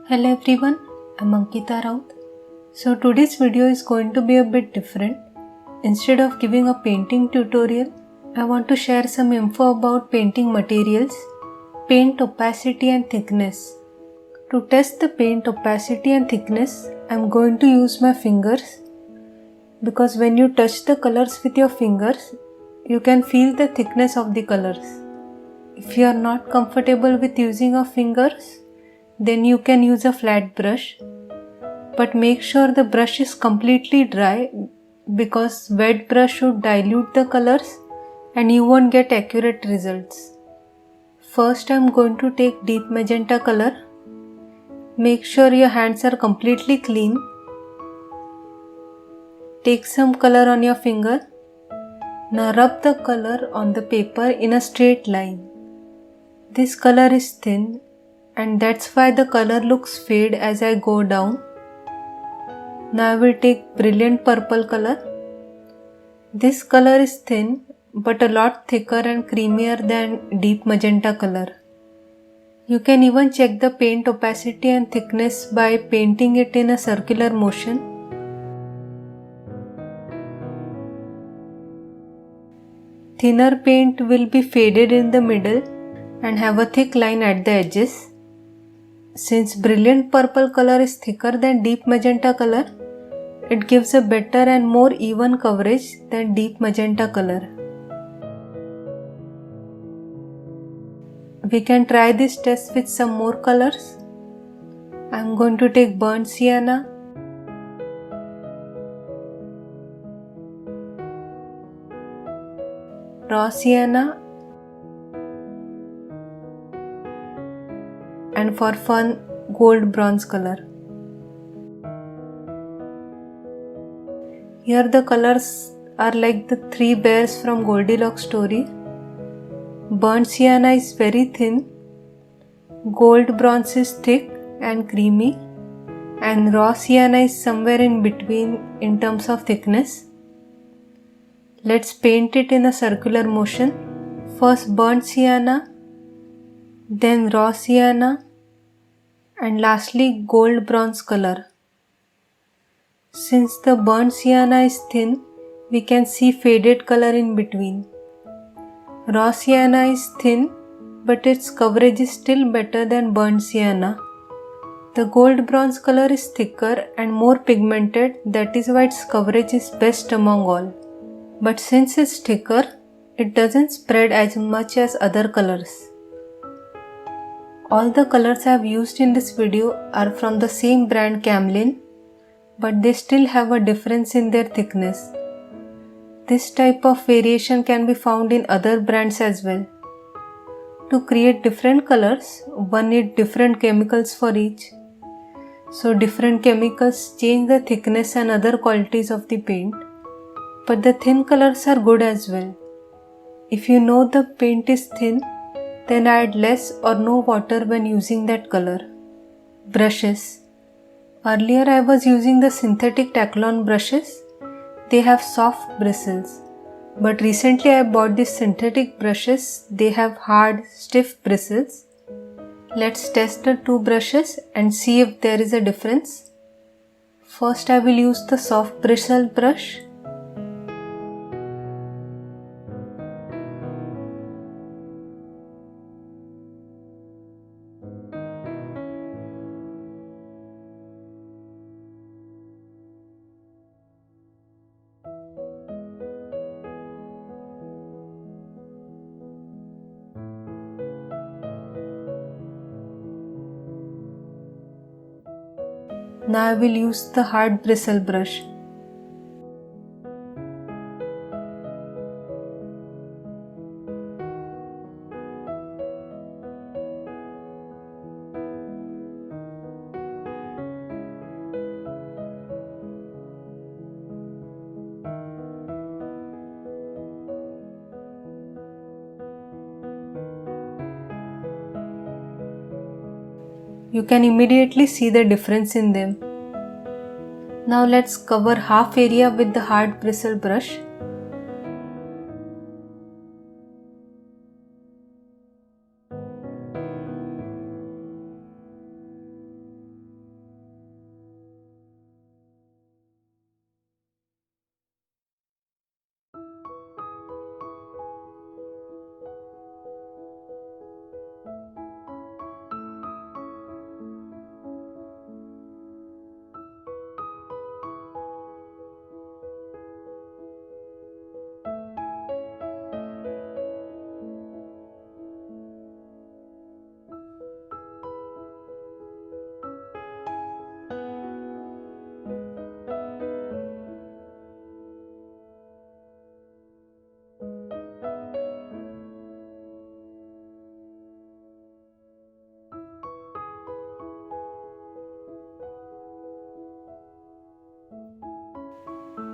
Hello everyone, I'm Ankita Raut. So today's video is going to be a bit different. Instead of giving a painting tutorial, I want to share some info about painting materials, paint opacity and thickness. To test the paint opacity and thickness, I'm going to use my fingers because when you touch the colors with your fingers, you can feel the thickness of the colors. If you are not comfortable with using your fingers, then you can use a flat brush, but make sure the brush is completely dry because wet brush would dilute the colors and you won't get accurate results. First, I am going to take deep magenta color. Make sure your hands are completely clean. Take some color on your finger. Now rub the color on the paper in a straight line. This color is thin and that's why the color looks fade as I go down. Now I will take brilliant purple color. This color is thin but a lot thicker and creamier than deep magenta color. You can even check the paint opacity and thickness by painting it in a circular motion. Thinner paint will be faded in the middle and have a thick line at the edges. Since brilliant purple color is thicker than deep magenta color, it gives a better and more even coverage than deep magenta color. We can try this test with some more colors. I am going to take burnt sienna, raw sienna, and for fun, gold bronze color. Here the colors are like the three bears from Goldilocks story. Burnt sienna is very thin, gold bronze is thick and creamy, and raw sienna is somewhere in between in terms of thickness. Let's paint it in a circular motion. First burnt sienna, then raw sienna, and lastly gold bronze color. Since the burnt sienna is thin, we can see faded color in between. Raw sienna is thin, but its coverage is still better than burnt sienna. The gold bronze color is thicker and more pigmented, that is why its coverage is best among all. But since it's thicker, it doesn't spread as much as other colors. All the colors I have used in this video are from the same brand Camlin, but they still have a difference in their thickness. This type of variation can be found in other brands as well. To create different colors, one needs different chemicals for each. So different chemicals change the thickness and other qualities of the paint. But the thin colors are good as well. If you know the paint is thin, then add less or no water when using that color. Brushes. Earlier I was using the synthetic Taklon brushes. They have soft bristles. But recently I bought these synthetic brushes. They have hard, stiff bristles. Let's test the two brushes and see if there is a difference. First I will use the soft bristle brush. Now I will use the hard bristle brush. You can immediately see the difference in them. Now let's cover half area with the hard bristle brush.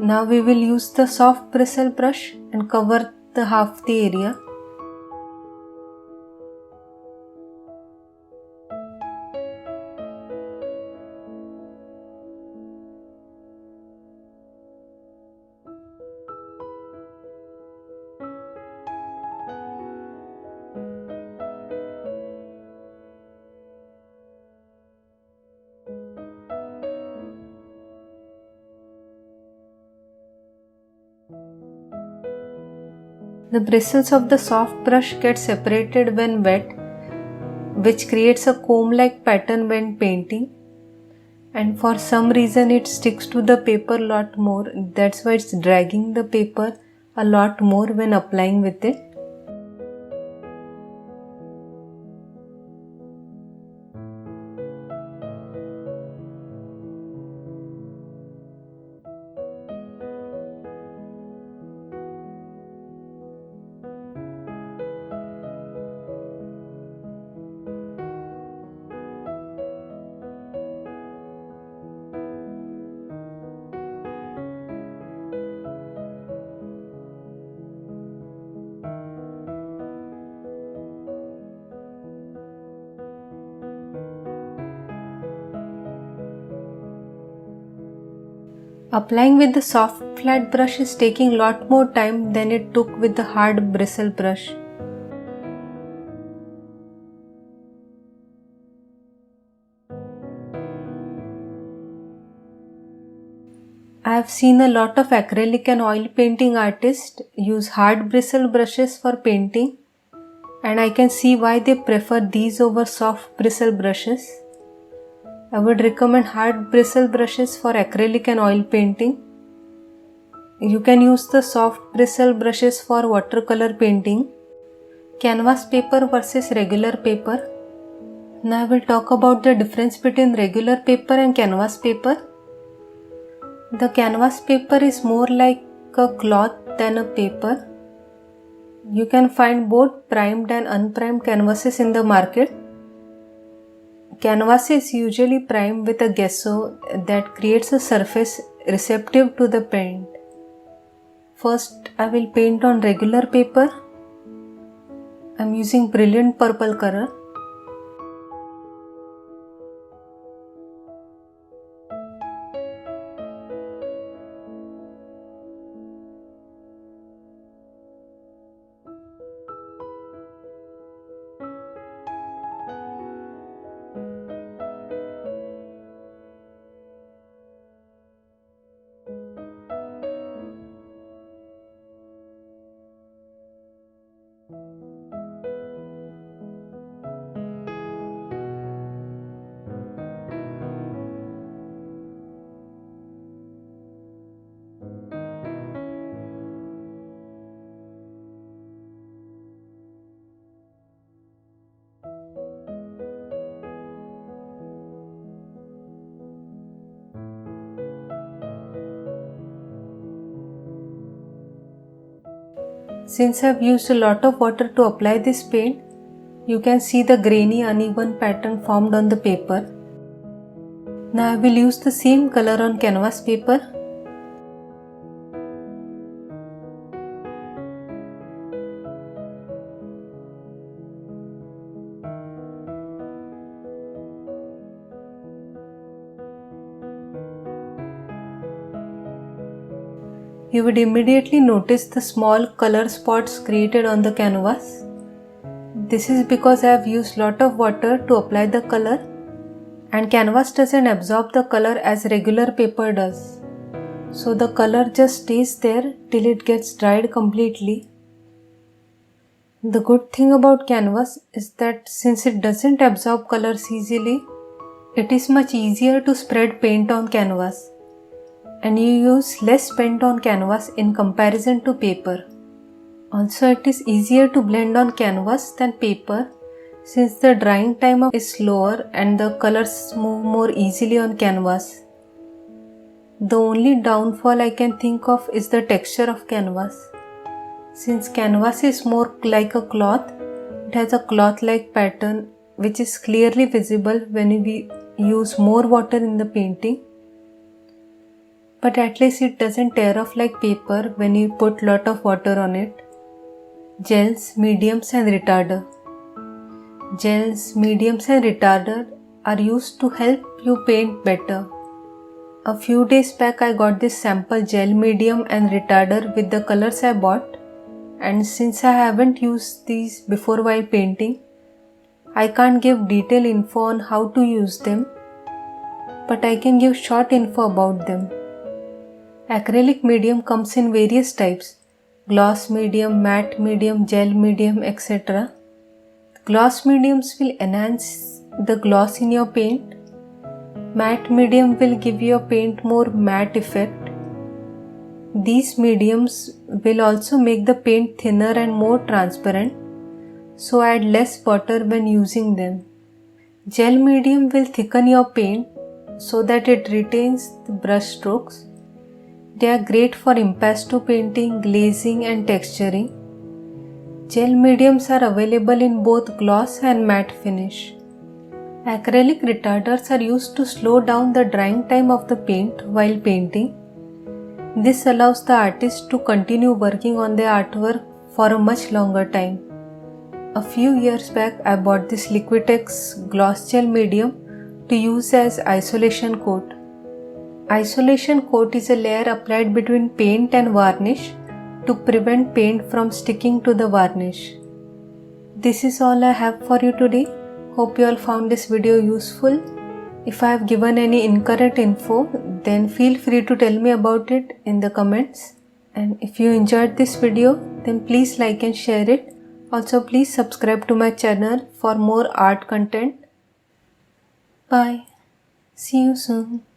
Now we will use the soft bristle brush and cover the half the area. The bristles of the soft brush get separated when wet, which creates a comb-like pattern when painting, and for some reason it sticks to the paper a lot more. That's why it's dragging the paper a lot more when applying with it. Applying with the soft flat brush is taking lot more time than it took with the hard bristle brush. I have seen a lot of acrylic and oil painting artists use hard bristle brushes for painting, and I can see why they prefer these over soft bristle brushes. I would recommend hard bristle brushes for acrylic and oil painting. You can use the soft bristle brushes for watercolor painting. Canvas paper versus regular paper. Now I will talk about the difference between regular paper and canvas paper. The canvas paper is more like a cloth than a paper. You can find both primed and unprimed canvases in the market. Canvas is usually primed with a gesso that creates a surface receptive to the paint. First, I will paint on regular paper. I am using brilliant purple color. Since I have used a lot of water to apply this paint, you can see the grainy uneven pattern formed on the paper. Now I will use the same color on canvas paper. You would immediately notice the small color spots created on the canvas. This is because I have used lot of water to apply the color, and canvas doesn't absorb the color as regular paper does. So the color just stays there till it gets dried completely. The good thing about canvas is that since it doesn't absorb colors easily, it is much easier to spread paint on canvas, and you use less paint on canvas in comparison to paper. Also, it is easier to blend on canvas than paper since the drying time is slower and the colors move more easily on canvas. The only downfall I can think of is the texture of canvas. Since canvas is more like a cloth, it has a cloth-like pattern which is clearly visible when we use more water in the painting. but at least it doesn't tear off like paper when you put lot of water on it. Gels, mediums and retarder. Gels, mediums and retarder are used to help you paint better. A few days back I got this sample gel medium and retarder with the colors I bought, and since I haven't used these before while painting, I can't give detailed info on how to use them, but I can give short info about them. Acrylic medium comes in various types: gloss medium, matte medium, gel medium, etc. Gloss mediums will enhance the gloss in your paint. Matte medium will give your paint more matte effect. These mediums will also make the paint thinner and more transparent, so add less water when using them. Gel medium will thicken your paint so that it retains the brush strokes. They are great for impasto painting, glazing and texturing. Gel mediums are available in both gloss and matte finish. Acrylic retarders are used to slow down the drying time of the paint while painting. This allows the artist to continue working on their artwork for a much longer time. A few years back I bought this Liquitex gloss gel medium to use as isolation coat. Isolation coat is a layer applied between paint and varnish to prevent paint from sticking to the varnish. This is all I have for you today. Hope you all found this video useful. If I have given any incorrect info, then feel free to tell me about it in the comments. And if you enjoyed this video, then please like and share it. Also, please subscribe to my channel for more art content. Bye. See you soon.